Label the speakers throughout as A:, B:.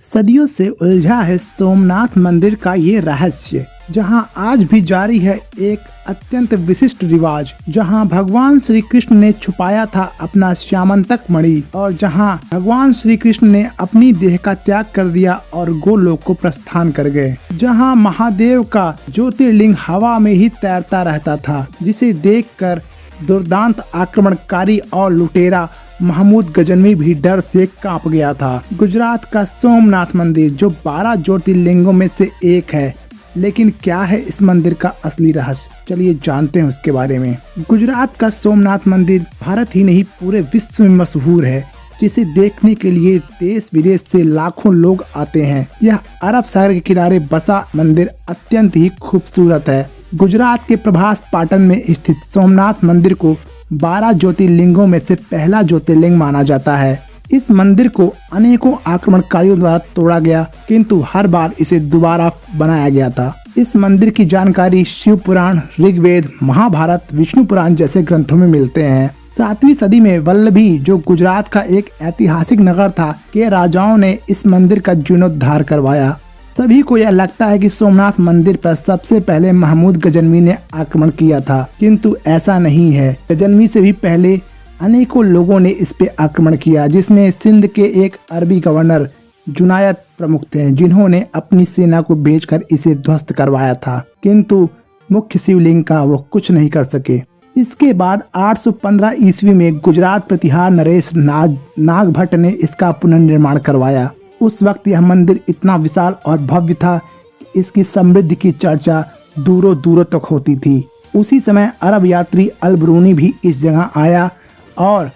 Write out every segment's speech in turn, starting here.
A: सदियों से उलझा है सोमनाथ मंदिर का ये रहस्य, जहां आज भी जारी है एक अत्यंत विशिष्ट रिवाज, जहां भगवान श्री कृष्ण ने छुपाया था अपना श्यामंतक मणि और जहां भगवान श्री कृष्ण ने अपनी देह का त्याग कर दिया और गोलोक को प्रस्थान कर गए, जहां महादेव का ज्योतिर्लिंग हवा में ही तैरता रहता था, जिसे देखकर दुर्दांत आक्रमणकारी और लुटेरा महमूद गजनवी भी डर से कांप गया था। गुजरात का सोमनाथ मंदिर जो 12 ज्योतिर्लिंगों में से एक है, लेकिन क्या है इस मंदिर का असली रहस्य, चलिए जानते हैं उसके बारे में। गुजरात का सोमनाथ मंदिर भारत ही नहीं पूरे विश्व में मशहूर है, जिसे देखने के लिए देश विदेश से लाखों लोग आते हैं। यह अरब सागर के किनारे बसा मंदिर अत्यंत ही खूबसूरत है। गुजरात के प्रभास पाटन में स्थित सोमनाथ मंदिर को 12 ज्योतिर्लिंगों में से पहला ज्योतिर्लिंग माना जाता है। इस मंदिर को अनेकों आक्रमणकारियों द्वारा तोड़ा गया, किंतु हर बार इसे दोबारा बनाया गया था। इस मंदिर की जानकारी शिव पुराण, ऋग्वेद, महाभारत, विष्णु पुराण जैसे ग्रंथों में मिलते हैं। 7वीं सदी में वल्लभी, जो गुजरात का एक ऐतिहासिक नगर था, के राजाओं ने इस मंदिर का जीर्णोद्धार करवाया। सभी को यह लगता है कि सोमनाथ मंदिर पर सबसे पहले महमूद गजनवी ने आक्रमण किया था, किंतु ऐसा नहीं है। गजनवी से भी पहले अनेकों लोगों ने इस पे आक्रमण किया, जिसमें सिंध के एक अरबी गवर्नर जुनायद प्रमुख थे, जिन्होंने अपनी सेना को भेजकर इसे ध्वस्त करवाया था, किंतु मुख्य शिवलिंग का वो कुछ नहीं कर सके। इसके बाद 815 ईस्वी में गुजरात प्रतिहार नरेश नागभट्ट ने इसका पुनर्निर्माण करवाया। उस वक्त यह मंदिर इतना विशाल और भव्य था कि इसकी समृद्धि की चर्चा दूरों दूरों तक होती थी। उसी समय अरब यात्री अल-बरूनी भी इस जगह आया और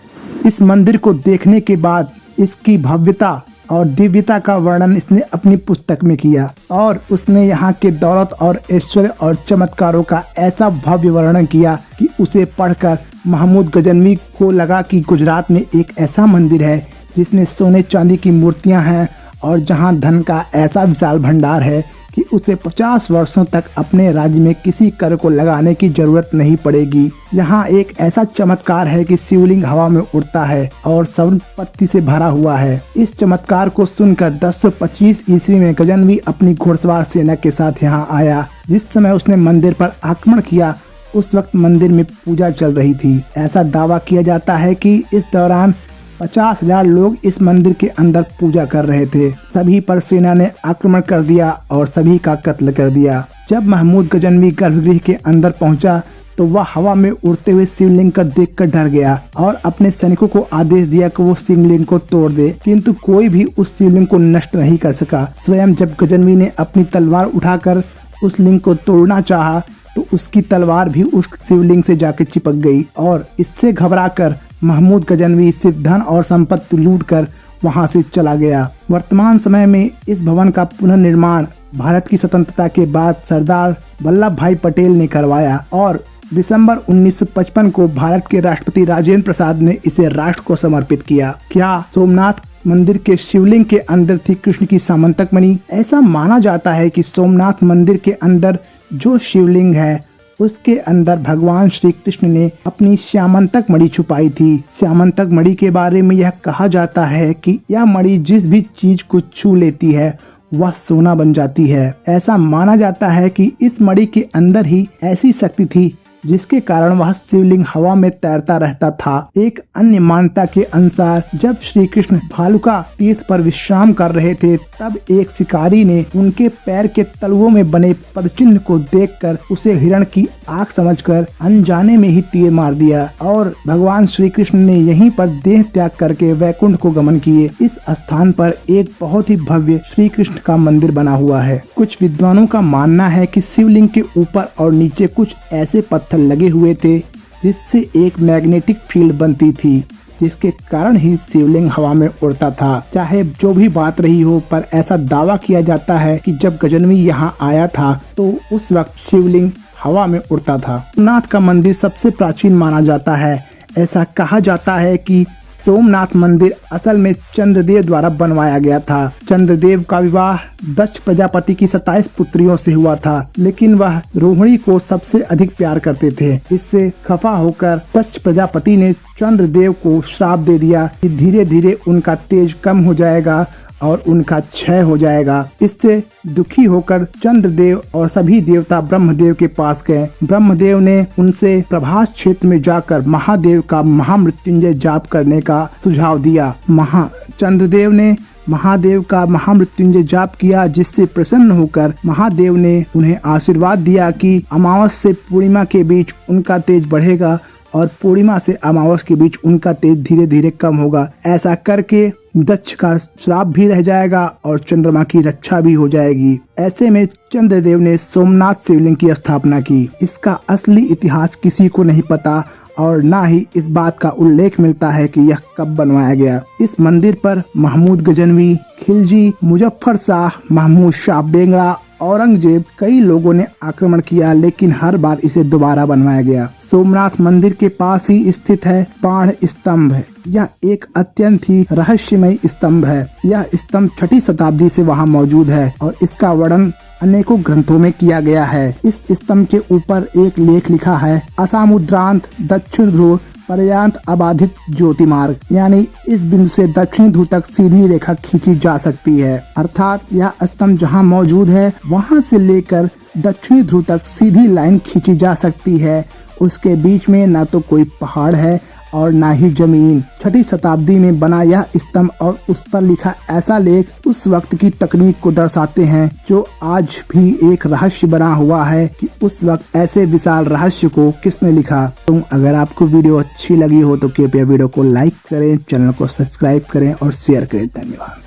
A: इस मंदिर को देखने के बाद इसकी भव्यता और दिव्यता का वर्णन इसने अपनी पुस्तक में किया और उसने यहाँ के दौलत और ऐश्वर्य और चमत्कारों का ऐसा भव्य वर्णन किया कि उसे पढ़कर महमूद गजनवी को लगा कि गुजरात में एक ऐसा मंदिर है जिसमें सोने चांदी की मूर्तियां हैं और जहां धन का ऐसा विशाल भंडार है कि उसे 50 वर्षों तक अपने राज्य में किसी कर को लगाने की जरूरत नहीं पड़ेगी। यहाँ एक ऐसा चमत्कार है कि शिवलिंग हवा में उड़ता है और संपत्ति से भरा हुआ है। इस चमत्कार को सुनकर 1025 ईस्वी में गजनवी अपनी घुड़सवार सेना के साथ यहाँ आया। जिस समय उसने मंदिर पर आक्रमण किया, उस वक्त मंदिर में पूजा चल रही थी। ऐसा दावा किया जाता है कि इस दौरान 50,000 लोग इस मंदिर के अंदर पूजा कर रहे थे। सभी पर सेना ने आक्रमण कर दिया और सभी का कत्ल कर दिया। जब महमूद गजनवी गर्भगृह के अंदर पहुंचा तो वह हवा में उड़ते हुए शिवलिंग को देखकर डर गया और अपने सैनिकों को आदेश दिया कि वो शिवलिंग को तोड़ दे, किंतु कोई भी उस शिवलिंग को नष्ट नहीं कर सका। स्वयं जब गजनवी ने अपनी तलवार उठाकर उस लिंग को तोड़ना चाहा तो उसकी तलवार भी उस शिवलिंग से जाकर चिपक गई और इससे घबराकर महमूद गजनवी सिर्फ धन और संपत्ति लूटकर वहां से चला गया। वर्तमान समय में इस भवन का पुनर्निर्माण भारत की स्वतंत्रता के बाद सरदार वल्लभ भाई पटेल ने करवाया और दिसंबर 1955 को भारत के राष्ट्रपति राजेंद्र प्रसाद ने इसे राष्ट्र को समर्पित किया। क्या सोमनाथ मंदिर के शिवलिंग के अंदर थी कृष्ण की सामंतक मणि? ऐसा माना जाता है कि सोमनाथ मंदिर के अंदर जो शिवलिंग है उसके अंदर भगवान श्री कृष्ण ने अपनी श्यामंतक मणि छुपाई थी। श्यामंतक मणि के बारे में यह कहा जाता है कि यह मणि जिस भी चीज को छू लेती है वह सोना बन जाती है। ऐसा माना जाता है कि इस मणि के अंदर ही ऐसी शक्ति थी जिसके कारण वह शिवलिंग हवा में तैरता रहता था। एक अन्य मान्यता के अनुसार जब श्री कृष्ण भालुका तीर्थ पर विश्राम कर रहे थे, तब एक शिकारी ने उनके पैर के तलवों में बने पदचिन्ह को देखकर उसे हिरण की आंख समझकर अनजाने में ही तीर मार दिया और भगवान श्री कृष्ण ने यहीं पर देह त्याग करके वैकुंठ को गमन किए। इस स्थान पर एक बहुत ही भव्य श्री कृष्ण का मंदिर बना हुआ है। कुछ विद्वानों का मानना है कि शिवलिंग के ऊपर और नीचे कुछ ऐसे पत्थर लगे हुए थे जिससे एक मैग्नेटिक फील्ड बनती थी, जिसके कारण ही शिवलिंग हवा में उड़ता था। चाहे जो भी बात रही हो, पर ऐसा दावा किया जाता है कि जब गजनवी यहाँ आया था तो उस वक्त शिवलिंग हवा में उड़ता था। सोमनाथ का मंदिर सबसे प्राचीन माना जाता है। ऐसा कहा जाता है कि सोमनाथ मंदिर असल में चंद्रदेव द्वारा बनवाया गया था। चंद्रदेव का विवाह दक्ष प्रजापति की 27 पुत्रियों से हुआ था, लेकिन वह रोहिणी को सबसे अधिक प्यार करते थे। इससे खफा होकर दक्ष प्रजापति ने चंद्रदेव को श्राप दे दिया कि धीरे धीरे उनका तेज कम हो जाएगा और उनका क्षय हो जाएगा। इससे दुखी होकर चंद्रदेव और सभी देवता ब्रह्मदेव के पास गए। ब्रह्मदेव ने उनसे प्रभास क्षेत्र में जाकर महादेव का महामृत्युंजय जाप करने का सुझाव दिया। चंद्रदेव ने महादेव का महामृत्युंजय जाप किया, जिससे प्रसन्न होकर महादेव ने उन्हें आशीर्वाद दिया कि अमावस से पूर्णिमा के बीच उनका तेज बढ़ेगा और पूर्णिमा से अमावस के बीच उनका तेज धीरे धीरे कम होगा। ऐसा करके दक्ष का श्राप भी रह जाएगा और चंद्रमा की रक्षा भी हो जाएगी। ऐसे में चंद्रदेव ने सोमनाथ शिवलिंग की स्थापना की। इसका असली इतिहास किसी को नहीं पता और ना ही इस बात का उल्लेख मिलता है कि यह कब बनवाया गया। इस मंदिर पर महमूद गजनवी, खिलजी, मुजफ्फर शाह, महमूद शाह बेंगड़ा, औरंगजेब कई लोगों ने आक्रमण किया, लेकिन हर बार इसे दोबारा बनवाया गया। सोमनाथ मंदिर के पास ही स्थित है बाण स्तंभ। यह एक अत्यंत ही रहस्यमय स्तंभ है। यह स्तंभ 6ठी शताब्दी से वहाँ मौजूद है और इसका वर्णन अनेकों ग्रंथों में किया गया है। इस स्तंभ के ऊपर एक लेख लिखा है, असामुद्रांत दक्षिण ध्रुव पर्यांत अबाधित ज्योतिमार्ग, यानी इस बिंदु से दक्षिणी ध्रुव तक सीधी रेखा खींची जा सकती है। अर्थात यह स्तंभ जहां मौजूद है वहां से लेकर दक्षिणी ध्रुव तक सीधी लाइन खींची जा सकती है। उसके बीच में ना तो कोई पहाड़ है और ना ही जमीन। 6ठी शताब्दी में बना यह स्तंभ और उस पर लिखा ऐसा लेख उस वक्त की तकनीक को दर्शाते हैं, जो आज भी एक रहस्य बना हुआ है कि उस वक्त ऐसे विशाल रहस्य को किसने लिखा। तो अगर आपको वीडियो अच्छी लगी हो तो कृपया वीडियो को लाइक करें, चैनल को सब्सक्राइब करें और शेयर करें। धन्यवाद।